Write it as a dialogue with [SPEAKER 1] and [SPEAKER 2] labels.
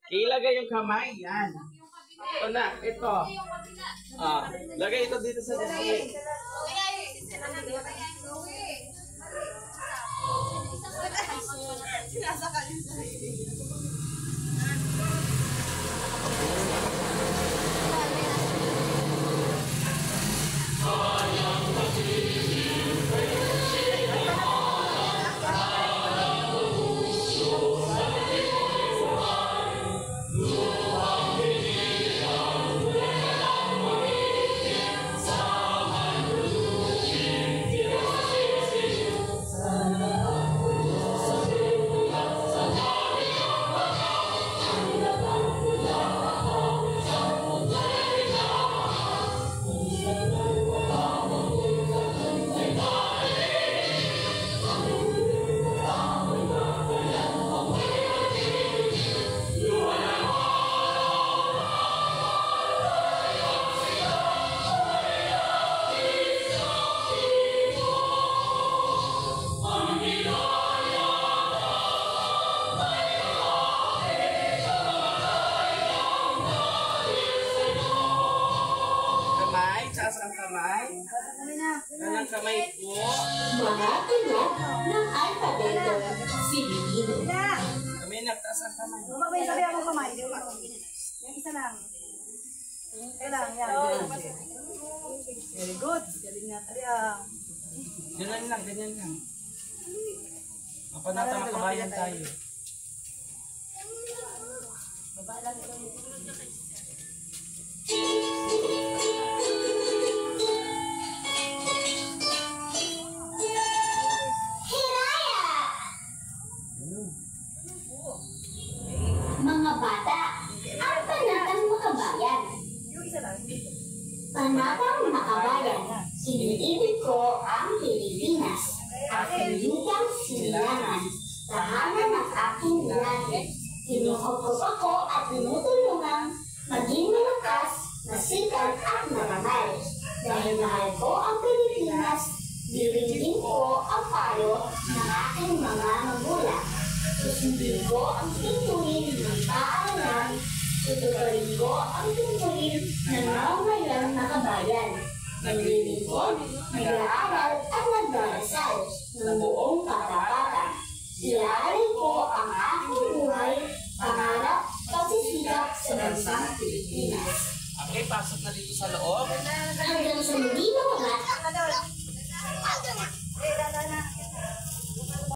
[SPEAKER 1] Ilagay yung kamay. Yan. Ito na. Ito. Lagay ito dito sa display.
[SPEAKER 2] Sinasakal yung sarili.
[SPEAKER 1] Kanang kamay po.
[SPEAKER 3] Mga tunog ng alfabeto Filipino.
[SPEAKER 1] Kami nagtaas ang kamay.
[SPEAKER 2] May sabi akong kamay. Yung isa lang. Kailang, yan. Very good. Galing natin yan.
[SPEAKER 1] Ganyan lang, ganyan lang. Mapanatang kabayan tayo.
[SPEAKER 2] Baba lang ito.
[SPEAKER 3] Mga bata, ang panatang makabayan.
[SPEAKER 2] Yung isa lang.
[SPEAKER 3] Panatang makabayan, iniibig ko ang Pilipinas. Aking lupang sinilangan, tahanan ng aking langit. Tinuhukop ako at tinutulungan, maging malakas, masikap at maramay. Dahil mahal ko ang Pilipinas, diringgin ko ang payo ng aking mga magulang. Susundin ko ang tuntunin ng paaralan. Tutuloyin ko ang tuntunin ng mamamayang nakabayan. Naglilingkod, nag-aaral at nagdarasal ng buong katapatan. Iaalay ko ang aking buhay, pangarap, pagsisikap sa bansang Pilipinas.
[SPEAKER 1] Okay, pasok na dito sa loob.